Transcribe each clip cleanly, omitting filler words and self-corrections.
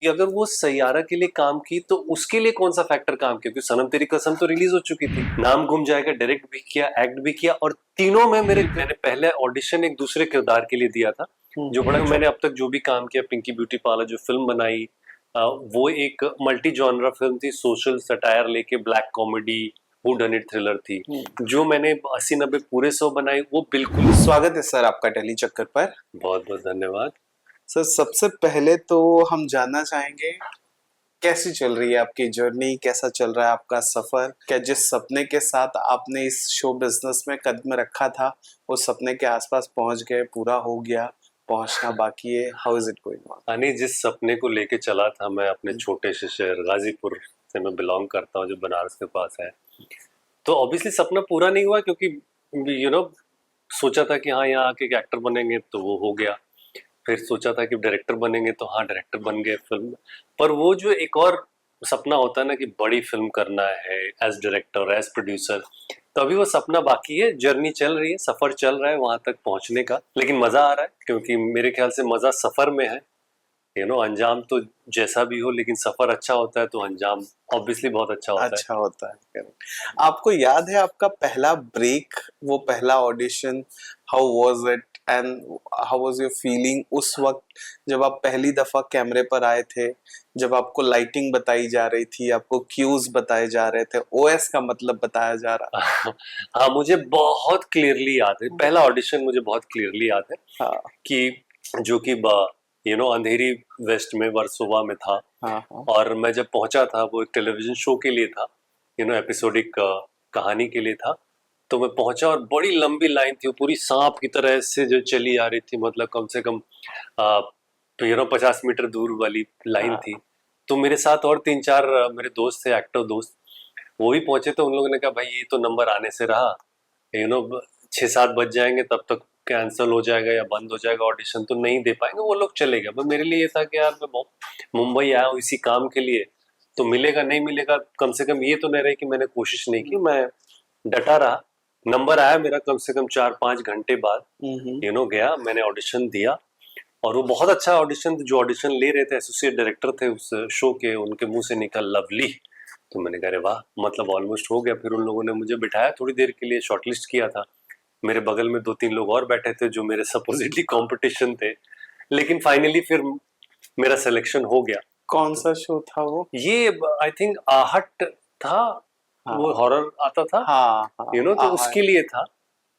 कि अगर वो सैयारा के लिए काम की तो उसके लिए कौन सा फैक्टर काम किया, क्योंकि सनम तेरी कसम तो रिलीज हो चुकी थी, नाम गुम जाएगा डायरेक्ट भी किया, एक्ट भी किया, और तीनों में मैंने पहले ऑडिशन एक दूसरे किरदार के लिए दिया था। जो बड़ा मैंने अब तक जो भी काम किया, पिंकी ब्यूटी पार्लर जो फिल्म बनाई, वो एक मल्टी जॉनरा फिल्म थी, सोशल सटायर लेके black comedy who done it thriller थी। जो मैंने 80-90 पूरे 100 बनाई, वो बिल्कुल। स्वागत है सर आपका टेली चक्कर पर। बहुत बहुत धन्यवाद सर सबसे पहले तो हम जानना चाहेंगे कैसी चल रही है आपकी जर्नी, कैसा चल रहा है आपका सफर? क्या जिस सपने के साथ आपने इस शो बिजनेस में कदम रखा था उस सपने के आसपास पहुंच गए, पूरा हो गया, पहुंचना बाकी है? How is it going on? यानी जिस सपने को लेके चला था मैं अपने छोटे से शहर गाजीपुर से, मैं बिलोंग करता हूँ जो बनारस के पास है, तो ऑब्वियसली सपना पूरा नहीं हुआ, क्योंकि सोचा था कि हाँ यहाँ आके एक एक्टर बनेंगे तो वो हो गया। फिर सोचा था कि डायरेक्टर बनेंगे तो हाँ डायरेक्टर बन गए फिल्म। पर वो जो एक और सपना होता है ना कि बड़ी फिल्म करना है एज डायरेक्टर एज प्रोड्यूसर, तो अभी वो सपना बाकी है। जर्नी चल रही है, सफर चल रहा है वहां तक पहुंचने का, लेकिन मजा आ रहा है, क्योंकि मेरे ख्याल से मजा सफर में है। अंजाम तो जैसा भी हो, लेकिन सफर अच्छा होता है तो अंजाम ऑब्वियसली बहुत अच्छा होता है। अच्छा होता है, correct। आपको याद है आपका पहला ब्रेक, वो पहला audition, how was it and how was your feeling उस वक्त जब आप पहली दफा कैमरे पर आए थे, जब आपको लाइटिंग बताई जा रही थी, आपको क्यूज बताए जा रहे थे, ओएस का मतलब बताया जा रहा हाँ, मुझे बहुत क्लियरली याद है, पहला ऑडिशन मुझे बहुत क्लियरली याद है था? हाँ कि जो कि अंधेरी वेस्ट में वर्सोवा में था। हाँ हाँ। और मैं जब पहुंचा था, वो एक टेलीविजन शो के लिए था, एपिसोडिक कहानी के लिए था। तो मैं पहुंचा और बड़ी लंबी लाइन थी, वो पूरी सांप की तरह से जो चली आ रही थी, मतलब कम से कम 50 मीटर दूर वाली लाइन हाँ। थी। तो मेरे साथ और 3-4 मेरे दोस्त थे, एक्टर दोस्त, वो भी पहुंचे। तो उन लोगों ने कहा भाई ये तो नंबर आने से रहा, 6-7 बज जाएंगे तब तक कैंसिल हो जाएगा या बंद हो जाएगा ऑडिशन, तो नहीं दे पाएंगे, वो लोग चले गए। पर मेरे लिए ये था कि यार मैं मुंबई आया हूँ इसी काम के लिए, तो मिलेगा नहीं मिलेगा, कम से कम ये तो नहीं रहे कि मैंने कोशिश नहीं की। मैं डटा रहा, नंबर आया मेरा कम से कम 4-5 घंटे बाद। गया, मैंने ऑडिशन दिया, और वो बहुत अच्छा ऑडिशन, जो ऑडिशन ले रहे थे एसोसिएट डायरेक्टर थे उस शो के, उनके मुंह से निकल लवली। तो मैंने कहा अरे वाह, मतलब ऑलमोस्ट हो गया। फिर उन लोगों ने मुझे बिठाया थोड़ी देर के लिए, शॉर्टलिस्ट किया था। मेरे बगल में 2-3 लोग और बैठे थे जो मेरे सपोजिटली कंपटीशन थे, लेकिन फाइनली फिर मेरा सिलेक्शन हो गया। कौन सा शो था वो? ये आई थिंक आहट था, हाँ वो हॉरर आता था, हाँ हाँ। तो उसके लिए था,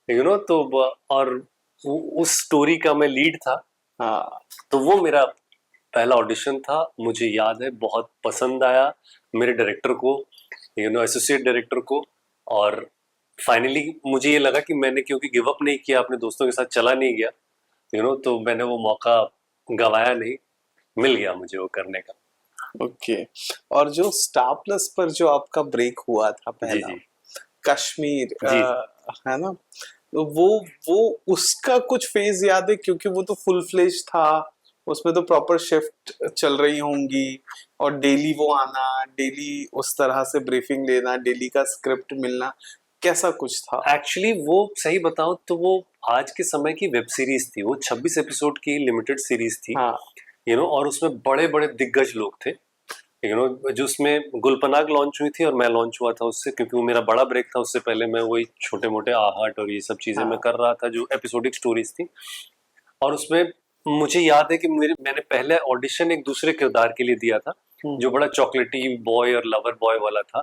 तो और उस स्टोरी का मैं लीड था। हाँ तो वो मेरा पहला ऑडिशन था, मुझे याद है, बहुत पसंद आया मेरे डायरेक्टर को, एसोसिएट डायरेक्टर को। और फाइनली मुझे ये लगा कि मैंने, क्योंकि गिव अप नहीं किया, अपने दोस्तों के साथ चला नहीं गया, तो मैंने वो मौका गवाया नहीं, मिल गया मुझे वो करने का। ओके। और जो स्टार प्लस पर जो आपका ब्रेक हुआ था जी पहला, जी कश्मीर, जी। है ना? तो वो उसका कुछ फेज याद है? क्योंकि वो तो फुल फ्लेज था, उसमें तो प्रॉपर शिफ्ट चल रही होंगी, और डेली वो आना, डेली उस तरह से ब्रीफिंग लेना, डेली का स्क्रिप्ट मिलना, कैसा कुछ था? एक्चुअली वो सही बताऊं तो वो आज के समय की वेब सीरीज थी, वो 26 एपिसोड की लिमिटेड सीरीज थी। हाँ और उसमें बड़े बड़े दिग्गज लोग थे, जो उसमें गुलपनाग लॉन्च हुई थी और मैं लॉन्च हुआ था उससे, क्योंकि वो मेरा बड़ा ब्रेक था। उससे पहले मैं वही छोटे मोटे आहट और ये सब चीजें मैं हाँ। कर रहा था, जो एपिसोडिक स्टोरीज थी। और उसमें मुझे याद है कि मैंने पहले ऑडिशन एक दूसरे किरदार के लिए दिया था, जो बड़ा चॉकलेटी बॉय और लवर बॉय वाला था।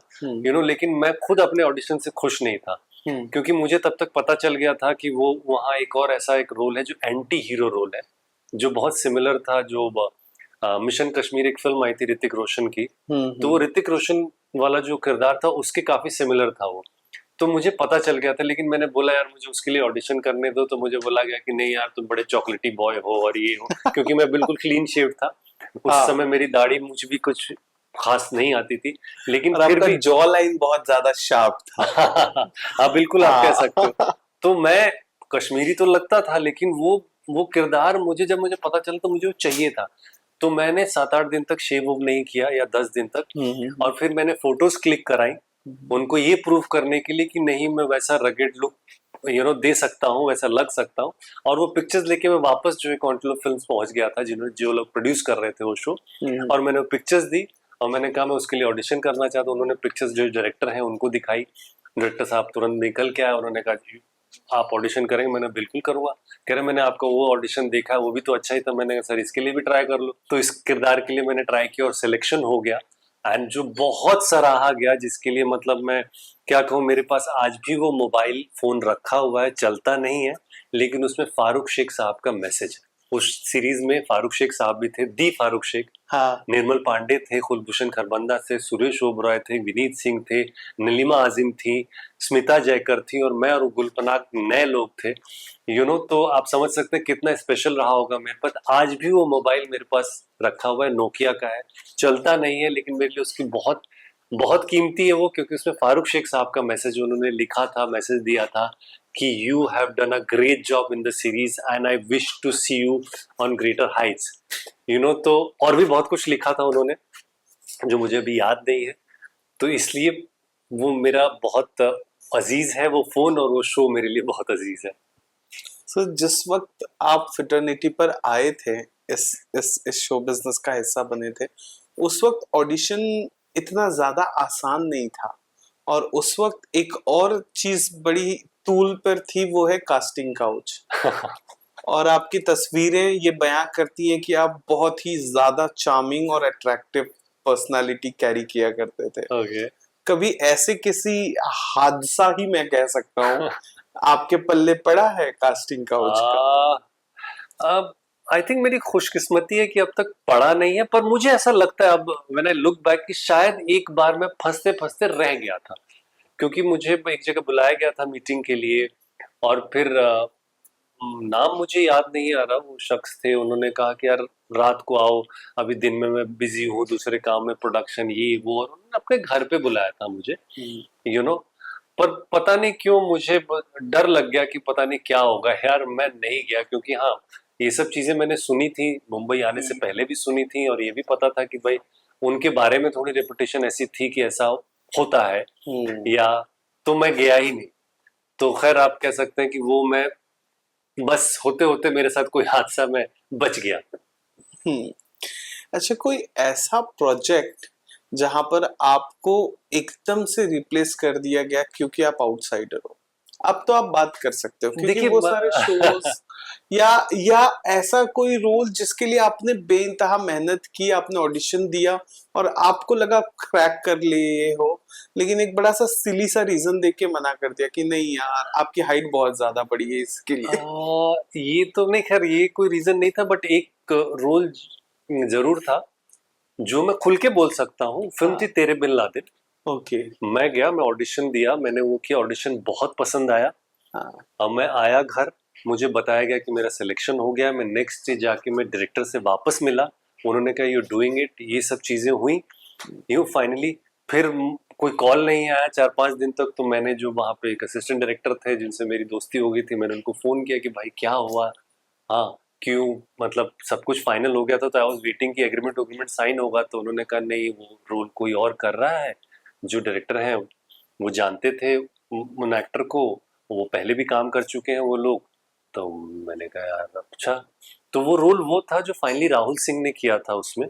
लेकिन मैं खुद अपने ऑडिशन से खुश नहीं था, क्योंकि मुझे तब तक पता चल गया था कि वो वहाँ एक और ऐसा एक रोल है जो एंटी हीरो रोल है, जो बहुत सिमिलर था। जो मिशन कश्मीर एक फिल्म आई थी ऋतिक रोशन की, तो वो ऋतिक रोशन वाला जो किरदार था उसके काफी सिमिलर था वो। तो मुझे पता चल गया था, लेकिन मैंने बोला यार मुझे उसके लिए ऑडिशन करने दो, तो मुझे बोला गया कि नहीं यार तुम बड़े चॉकलेटी बॉय हो और ये हो, क्योंकि मैं बिल्कुल क्लीन शेव था उस हाँ। समय, मेरी दाढ़ी मुझ भी कुछ खास नहीं आती थी, लेकिन और फिर आपका भी जॉ लाइन बहुत ज्यादा शार्प था। हाँ बिल्कुल, आप कह सकते हो। हाँ तो मैं कश्मीरी तो लगता था, लेकिन वो किरदार जब मुझे पता चला तो मुझे वो चाहिए था। तो मैंने 7-8 दिन तक शेव वो नहीं किया, या 10 दिन तक। हम्म। और फिर मैंने फोटोज क्लिक कराई उनको ये प्रूफ करने के लिए कि नहीं मैं वैसा रगेड लुक दे सकता हूँ, वैसा लग सकता हूँ। और वो पिक्चर्स लेके मैं वापस जो है कॉन्टिलो फिल्म्स पहुंच गया था, जो लोग प्रोड्यूस कर रहे थे वो शो, और मैंने वो पिक्चर्स दी और मैंने कहा मैं उसके लिए ऑडिशन करना चाहता हूँ। उन्होंने पिक्चर्स जो डायरेक्टर हैं उनको दिखाई, डायरेक्टर साहब तुरंत निकल के आए, उन्होंने कहा जी आप ऑडिशन करेंगे? मैंने बिल्कुल करूंगा। कह रहे मैंने आपका वो ऑडिशन देखा है, वो भी तो अच्छा ही था। मैंने कहा सर इसके लिए भी ट्राई कर लो। तो इस किरदार के लिए मैंने ट्राई किया और सिलेक्शन हो गया, एंड जो बहुत सराहा गया, जिसके लिए मतलब मैं क्या कहूँ, मेरे पास आज भी वो मोबाइल फोन रखा हुआ है, चलता नहीं है, लेकिन उसमें फारूक शेख साहब का मैसेज है। उस सीरीज में फारूक शेख साहब भी थे, दी फारूक शेख, हाँ। निर्मल पांडे थे, कुलभूषण खरबंदा थे, सुरेश ओबरॉय थे, विनीत सिंह थे, नीलिमा आजिम थी, स्मिता जयकर थी, और मैं और गुलपनाग नए लोग थे। तो आप समझ सकते हैं कितना स्पेशल रहा होगा मेरे पास। आज भी वो मोबाइल मेरे पास रखा हुआ है, नोकिया का है, चलता नहीं है, लेकिन मेरे लिए उसकी बहुत बहुत कीमती है वो, क्योंकि उसमें फारूक शेख साहब का मैसेज उन्होंने लिखा था, मैसेज दिया था कि you have done a great job in the series and I wish to see you on greater heights. तो और भी बहुत कुछ लिखा था उन्होंने जो मुझे अभी याद नहीं है। तो इसलिए वो मेरा बहुत अजीज है वो फोन, और वो शो मेरे लिए बहुत अजीज है। सो जिस वक्त आप फिटर्निटी पर आए थे, इस शो बिजनेस का हिस्सा बने थे, उस वक्त ऑडिशन इतना ज्यादा आसान नहीं था, और उस वक्त एक और चीज बड़ी तूल पर थी, वो है कास्टिंग काउच। और आपकी तस्वीरें ये बयां करती हैं कि आप बहुत ही ज्यादा चार्मिंग और अट्रैक्टिव पर्सनालिटी कैरी किया करते थे। ओके। कभी ऐसे किसी हादसा ही मैं कह सकता हूँ आपके पल्ले पड़ा है कास्टिंग काउच का? अब आई थिंक मेरी खुशकिस्मती है कि अब तक पढ़ा नहीं है, पर मुझे ऐसा लगता है अब व्हेन आई लुक बैक कि शायद एक बार मैं फंसते फंसते रह गया था, क्योंकि मुझे एक जगह बुलाया गया था मीटिंग के लिए, और फिर नाम मुझे याद नहीं आ रहा, वो शख्स थे, उन्होंने कहा कि यार रात को आओ, अभी दिन में मैं बिजी हूँ दूसरे काम में, प्रोडक्शन ये वो, और उन्होंने अपने घर पे बुलाया था मुझे। यू नो पर पता नहीं क्यों मुझे डर लग गया कि पता नहीं क्या होगा यार, मैं नहीं गया, क्योंकि हाँ ये सब चीजें मैंने सुनी थी, मुंबई आने से पहले भी सुनी थी, और ये भी पता था कि भाई उनके बारे में थोड़ी रेपुटेशन ऐसी थी कि ऐसा होता है, या तो मैं गया ही नहीं। तो खैर आप कह सकते हैं कि वो मैं बस होते होते मेरे साथ कोई हादसा में बच गया। हम्म। अच्छा, कोई ऐसा प्रोजेक्ट जहां पर आपको एकदम से रिप्लेस कर दिया गया क्योंकि आप आउटसाइडर हो? अब तो आप बात कर सकते हो, क्योंकि देखिए वो सारे शोज या ऐसा कोई रोल जिसके लिए आपने बेइंतहा मेहनत की, आपने ऑडिशन दिया और आपको लगा क्रैक कर लिए हो, लेकिन एक बड़ा सा सिली सा रीजन देके मना कर दिया कि नहीं यार, आपकी हाइट बहुत ज्यादा बड़ी है इसके लिए। ये तो नहीं, खैर ये कोई रीजन नहीं था, बट एक रोल जरूर था जो मैं खुल के बोल सकता हूँ। फिल्म थी हाँ। तेरे बिन लादेन। ओके। मैं गया, मैं ऑडिशन दिया, मैंने वो किया, ऑडिशन बहुत पसंद आया। हाँ। अब मैं आया घर, मुझे बताया गया कि मेरा सिलेक्शन हो गया। मैं नेक्स्ट डे जाके मैं डायरेक्टर से वापस मिला, उन्होंने कहा यू डूइंग इट, ये सब चीजें हुई। यू फाइनली फिर कोई कॉल नहीं आया 4-5 दिन तक। तो मैंने जो वहाँ पे एक असिस्टेंट डायरेक्टर थे जिनसे मेरी दोस्ती हो गई थी, मैंने उनको फोन किया कि भाई क्या हुआ, हाँ क्यों, मतलब सब कुछ फाइनल हो गया था, तो आई वाज वेटिंग कि एग्रीमेंट एग्रीमेंट साइन होगा। तो उन्होंने कहा नहीं, वो रोल कोई और कर रहा है, जो डायरेक्टर हैं वो जानते थे उन एक्टर को, वो पहले भी काम कर चुके हैं वो लोग। तो मैंने कहा यार अच्छा। तो वो रोल वो था जो फाइनली राहुल सिंह ने किया था उसमें,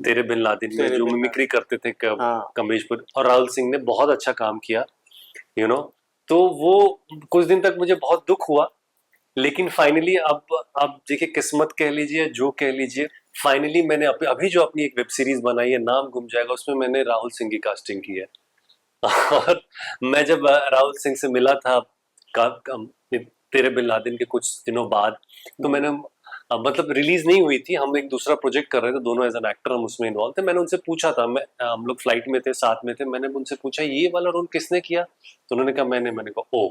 तेरे बिन लादेन में, तेरे जो बिना। मिमिक्री करते थे हाँ। कमलेशपुर, और राहुल सिंह ने बहुत अच्छा काम किया। You you know know? तो वो कुछ दिन तक मुझे बहुत दुख हुआ, लेकिन फाइनली अब देखिए किस्मत कह लीजिए जो कह लीजिए, फाइनली मैंने अभी जो अपनी एक वेब सीरीज बनाई है नाम गुम जाएगा, उसमें मैंने राहुल सिंह की कास्टिंग की है। और मैं जब राहुल सिंह से मिला था तेरे बिन लादेन के कुछ दिनों बाद, तो मैंने मतलब रिलीज नहीं हुई थी, हम एक दूसरा प्रोजेक्ट कर रहे थे दोनों एज एन एक्टर, हम उसमें इन्वॉल्व थे। मैंने उनसे पूछा था, हम लोग फ्लाइट में थे, साथ में थे, मैंने उनसे पूछा ये वाला रोल किसने किया, तो उन्होंने कहा मैंने कहा ओ,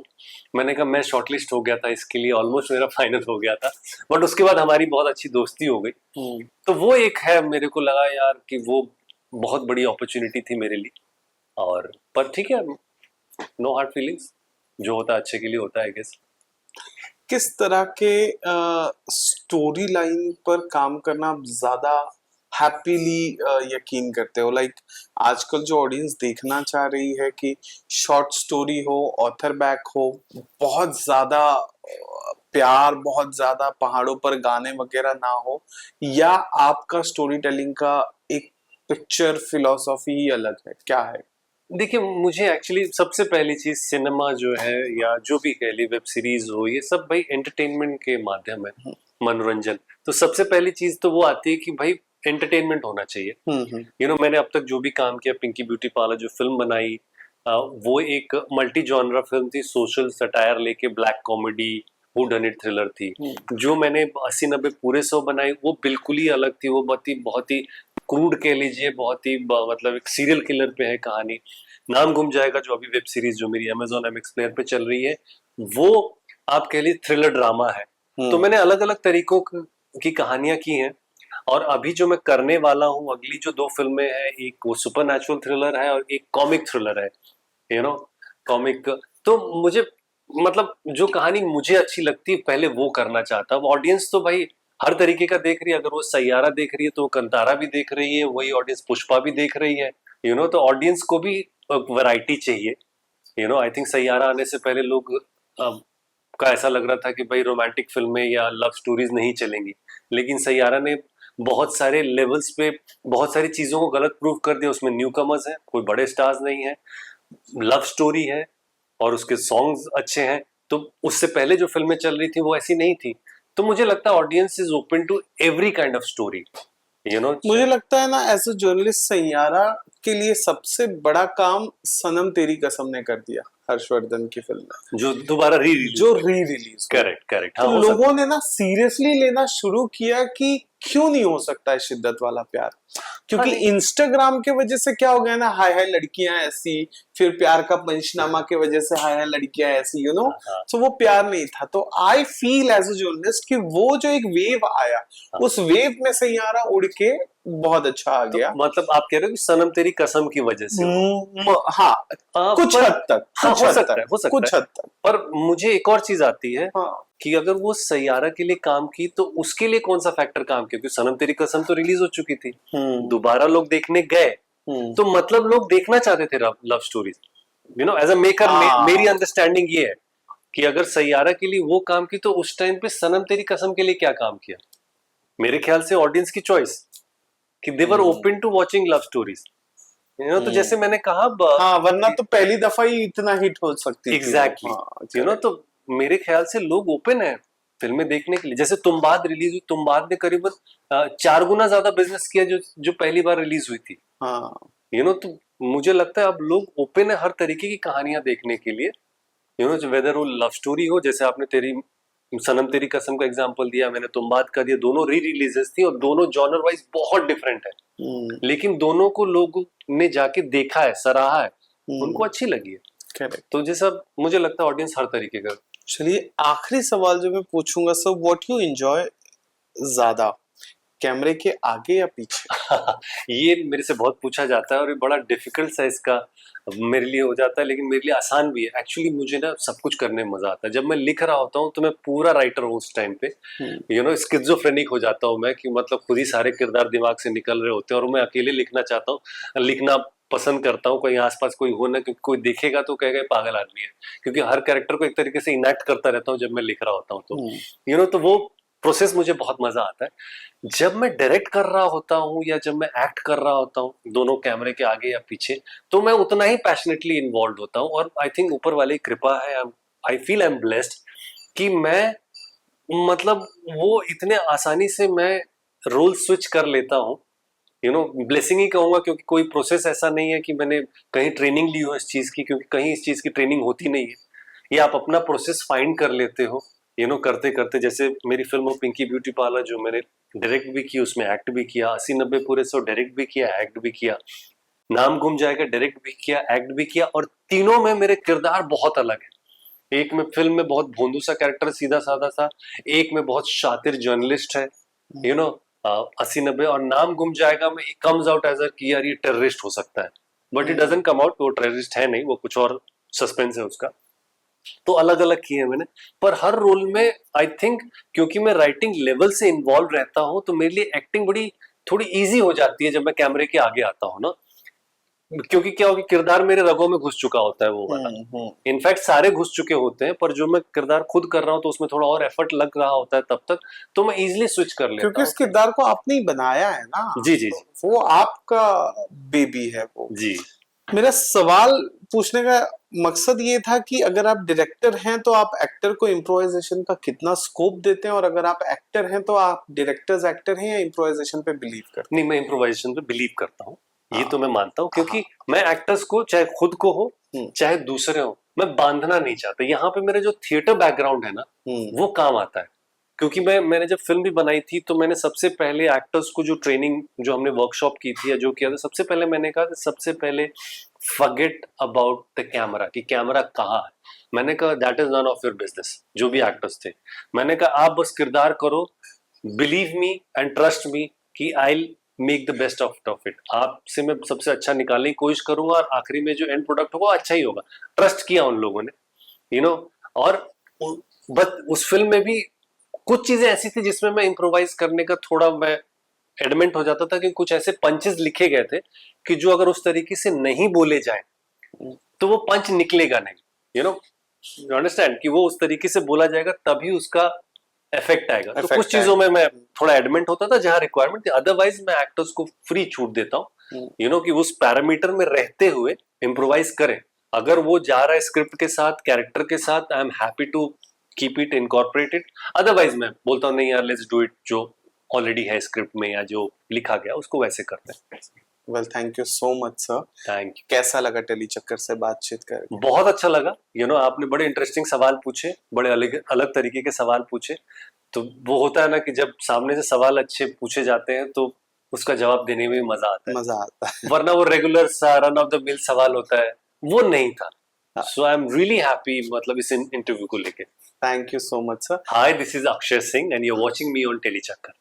मैंने कहा मैं शॉर्टलिस्ट हो गया था इसके लिए, ऑलमोस्ट मेरा फाइनल हो गया था, बट उसके बाद हमारी बहुत अच्छी दोस्ती हो गई। तो वो एक है, मेरे को लगा यार कि वो बहुत बड़ी अपॉर्चुनिटी थी मेरे लिए। और पर ठीक है, नो हार्ड फीलिंग्स, जो होता है अच्छे के लिए होता है, आई गेस। किस तरह के स्टोरी लाइन पर काम करना ज्यादा हैप्पीली यकीन करते हो? लाइक आजकल जो ऑडियंस देखना चाह रही है कि शॉर्ट स्टोरी हो, ऑथर बैक हो, बहुत ज्यादा प्यार, बहुत ज्यादा पहाड़ों पर गाने वगैरह ना हो, या आपका स्टोरी टेलिंग का एक पिक्चर फिलोसॉफी ही अलग है, क्या है? देखिए, मुझे एक्चुअली सबसे पहली चीज सिनेमा जो है या जो भी कह ली वेब सीरीज हो, ये सब भाई एंटरटेनमेंट के माध्यम है, मनोरंजन। तो सबसे पहली चीज तो वो आती है कि भाई एंटरटेनमेंट होना चाहिए। मैंने अब तक जो भी काम किया, पिंकी ब्यूटी पार्लर जो फिल्म बनाई, वो एक मल्टी जॉनरा फिल्म थी, सोशल सटायर लेके ब्लैक कॉमेडी हुडन इट थ्रिलर थी। जो मैंने 80-90 पूरे 100 बनाई, वो बिल्कुल ही अलग थी। वो बहुत ही क्रूड कह लीजिए, बहुत ही मतलब एक सीरियल किलर पे है कहानी। नाम गुम जाएगा जो अभी वेब सीरीज जो मेरी Amazon MX प्लेयर पे चल रही है, वो आप कह लीजिए थ्रिलर ड्रामा है। तो मैंने अलग अलग तरीकों की कहानियां की हैं। और अभी जो मैं करने वाला हूँ, अगली जो 2 फिल्में हैं, एक वो सुपर नेचुरल थ्रिलर है और एक कॉमिक थ्रिलर है, यू नो कॉमिक। तो मुझे मतलब जो कहानी मुझे अच्छी लगती है पहले वो करना चाहता हूँ। ऑडियंस तो भाई हर तरीके का देख रही है। अगर वो सैयारा देख रही है तो वो कंतारा भी देख रही है, वही ऑडियंस पुष्पा भी देख रही है। तो ऑडियंस को भी वैरायटी चाहिए। आई थिंक सैयारा आने से पहले लोग का ऐसा लग रहा था कि भाई रोमांटिक फिल्में या लव स्टोरीज नहीं चलेंगी, लेकिन सैयारा ने बहुत सारे लेवल्स पे बहुत सारी चीजों को गलत प्रूव कर दिया। उसमें न्यू कमर्स है, कोई बड़े स्टार्स नहीं है, लव स्टोरी है और उसके सॉन्ग्स अच्छे हैं। तो उससे पहले जो फिल्में चल रही थी वो ऐसी नहीं थी। तो मुझे लगता है audience is open to every kind of story. मुझे लगता है ना, एज अ जर्नलिस्ट सैयारा के लिए सबसे बड़ा काम सनम तेरी कसम ने कर दिया, हर्षवर्धन की फिल्म में जो दोबारा जो री रिलीज। Correct correct. तो लोगों ने ना सीरियसली लेना शुरू किया कि क्यों नहीं हो सकता है शिद्दत वाला प्यार, क्योंकि इंस्टाग्राम के वजह से क्या हो गया ना, हाय हाय लड़कियां ऐसी, फिर प्यार का पंचनामा के वजह से हाय हाय लड़कियां ऐसी, तो वो प्यार नहीं था। तो I feel as a journalist कि वो जो एक वेव आया, उस वेव में सैयारा उड़ के बहुत अच्छा आ गया। तो मतलब आप कह रहे हो कि सनम तेरी कसम की वजह से हाँ, कुछ हद तक, हो सकता है कुछ हद तक। पर मुझे एक और चीज आती है हाँ, कि अगर वो सैयारा के लिए काम की तो उसके लिए कौन सा फैक्टर काम किया, क्योंकि सनम तेरी कसम तो रिलीज हो चुकी थी, दोबारा लोग देखने गए, तो मतलब लोग देखना चाहते थे love stories. As a maker मेरी अंडरस्टैंडिंग ये है कि अगर सैयारा के लिए वो काम की तो उस टाइम पे सनम तेरी कसम के लिए क्या काम किया। मेरे ख्याल से ऑडियंस की चॉइस कि they were open to watching love stories. तो जैसे मैंने कहा हाँ, वरना तो पहली दफा ही इतना हिट हो सकती थी। एग्जैक्टली। तो मेरे ख्याल से लोग ओपन है फिल्में देखने के लिए। जैसे तुम्बाद रिलीज हुई, तुम्बाद ने करीबन 4 गुना ज्यादा बिजनेस किया जो पहली बार रिलीज हुई थी। तो मुझे लगता है अब लोग ओपन है हर तरीके की कहानियां देखने के लिए। वेदर वो लव स्टोरी हो, जैसे आपने सनम तेरी कसम का एग्जांपल दिया, मैंने तुम्बाद का दिया, दोनों री रिलीजेस थी और दोनों जॉनर वाइज बहुत डिफरेंट है, लेकिन दोनों को लोगों ने जाके देखा है, सराहा है, उनको अच्छी लगी है। करेक्ट। तो जैसा मुझे लगता है ऑडियंस हर तरीके का। चलिए, आखिरी सवाल जो मैं पूछूंगा सर, व्हाट यू एंजॉय ज्यादा, कैमरे के आगे या पीछे? ये मेरे से बहुत पूछा जाता है और ये बड़ा डिफिकल्ट सा इसका मेरे लिए हो जाता है, लेकिन मेरे लिए आसान भी है। एक्चुअली मुझे ना सब कुछ करने में मजा आता है। जब मैं लिख रहा होता हूँ तो मैं पूरा राइटर हूँ उस टाइम पे, स्किज़ोफ्रेनिक हो जाता हूँ मैं, कि मतलब खुद ही सारे किरदार दिमाग से निकल रहे होते हैं और मैं अकेले लिखना चाहता हूँ, लिखना पसंद करता हूँ। कहीं आसपास कोई हो ना, क्योंकि कोई देखेगा तो कहेगा पागल आदमी है, क्योंकि हर कैरेक्टर को एक तरीके से इनेक्ट करता रहता हूँ जब मैं लिख रहा होता हूँ। तो तो वो प्रोसेस मुझे बहुत मजा आता है। जब मैं डायरेक्ट कर रहा होता हूँ या जब मैं एक्ट कर रहा होता हूँ, दोनों कैमरे के आगे या पीछे, तो मैं उतना ही पैशनेटली इन्वॉल्व होता हूँ। और आई थिंक ऊपर वाले की कृपा है, I feel I am blessed कि मैं मतलब वो इतने आसानी से मैं रोल स्विच कर लेता हूँ। ब्लेसिंग ही कहूंगा, क्योंकि कोई प्रोसेस ऐसा नहीं है कि मैंने कहीं ट्रेनिंग ली हो इस चीज की, क्योंकि कहीं इस चीज की ट्रेनिंग होती नहीं है। ये आप अपना प्रोसेस फाइंड कर लेते हो करते करते। जैसे मेरी फिल्म पिंकी ब्यूटी पार्लर जो मैंने डायरेक्ट भी की, उसमें एक्ट भी किया, 80-90 पूरे 100 डायरेक्ट भी किया, एक्ट भी किया। नाम गुम जाएगा डायरेक्ट भी किया, एक्ट भी किया, और तीनों में मेरे किरदार बहुत अलग है। एक में फिल्म में बहुत भोंदू सा कैरेक्टर, सीधा साधा सा, एक में बहुत शातिर जर्नलिस्ट है 80-90, और नाम गुम जाएगा में कम्स आउट एज कि यार ये टेररिस्ट हो सकता है, but it doesn't come out, वो टेररिस्ट है नहीं, वो कुछ और सस्पेंस है उसका। तो अलग अलग किए हैं मैंने, पर हर रोल में आई थिंक क्योंकि मैं राइटिंग लेवल से इन्वॉल्व रहता हूं, तो मेरे लिए एक्टिंग बड़ी थोड़ी इजी हो जाती है जब मैं कैमरे के आगे आता हूँ ना, क्योंकि क्या होगा, किरदार मेरे रगों में घुस चुका होता है वो वाला। इनफैक्ट सारे घुस चुके होते हैं, पर जो मैं किरदार खुद कर रहा हूँ तो उसमें थोड़ा और एफर्ट लग रहा होता है तब तक, तो मैं इजीली स्विच कर लेता क्योंकि हूँ। उस किरदार को आपने ही बनाया है ना, जी जी जी वो आपका बेबी है वो। जी। मेरा सवाल पूछने का मकसद ये था कि अगर आप डायरेक्टर हैं तो आप एक्टर को इम्प्रोवाइजेशन का कितना स्कोप देते हैं, और अगर आप एक्टर हैं तो आप डायरेक्टर्स एक्टर हैं या इम्प्रोवाइजेशन पे बिलीव करते नहीं, मैं इम्प्रोवाइजेशन पे बिलीव करता हूँ, ये हाँ। तो मैं मानता हूँ, क्योंकि हाँ। मैं एक्टर्स को, चाहे खुद को हो हम्म। चाहे दूसरे हो, मैं बांधना नहीं चाहता। यहाँ पे मेरे जो थिएटर बैकग्राउंड है ना, हम्म। वो काम आता है। क्योंकि मैंने जब फिल्म भी बनाई थी तो मैंने सबसे पहले एक्टर्स को जो ट्रेनिंग, जो हमने वर्कशॉप की थी या जो किया था, सबसे पहले मैंने कहा कि सबसे पहले फॉरगेट अबाउट द कैमरा, कि कैमरा कहाँ है। मैंने कहा that is none of your business. जो भी एक्टर्स थे, मैंने कहा आप बस किरदार करो, believe me and trust me कि I make the best of it. आपसे मैं सबसे अच्छा निकालने की कोशिश करूंगा, और आखिरी में जो एंड प्रोडक्ट होगा अच्छा ही होगा। ट्रस्ट किया उन लोगों ने, यू नो। और बस उस फिल्म में भी कुछ चीजें ऐसी थी जिसमें मैं इम्प्रोवाइज करने का थोड़ा मैं एडमेंट हो जाता था, कि कुछ ऐसे पंचेस लिखे गए थे कि जो अगर उस तरीके से नहीं बोले जाए तो वो पंच निकलेगा नहीं, यू नो, यू अंडरस्टैंड, कि वो उस तरीके से बोला जाएगा तभी उसका इफेक्ट आएगा। तो कुछ चीजों में मैं थोड़ा एडमेंट होता था जहां रिक्वायरमेंट थी, अदरवाइज मैं एक्टर्स को फ्री छूट देता हूँ, यू नो, कि उस पैरामीटर में रहते हुए इम्प्रोवाइज करें। अगर वो जा रहा है स्क्रिप्ट के साथ, कैरेक्टर के साथ, I am happy to keep it incorporated. Otherwise मैं बोलता हूँ नहीं यार, लेट्स डू इट जो ऑलरेडी है स्क्रिप्ट में या जो लिखा गया उसको वैसे करते हैं। Well, thank you so much sir. Thank you. कैसा लगा टेली चक्कर से बातचीत करके? बहुत अच्छा लगा, यू नो, आपने बड़े इंटरेस्टिंग सवाल पूछे, बड़े अलग अलग तरीके के सवाल पूछे। तो वो होता है ना कि जब सामने से सवाल अच्छे पूछे जाते हैं तो उसका जवाब देने में भी मजा आता है। मजा आता है। वरना वो रेगुलर सा रन ऑफ द मिल सवाल होता है, वो नहीं था। So I am really happy, मतलब इस इंटरव्यू को लेके। Thank you so much sir. Hi, this is Akshay Singh and you are watching me on tele चक्कर।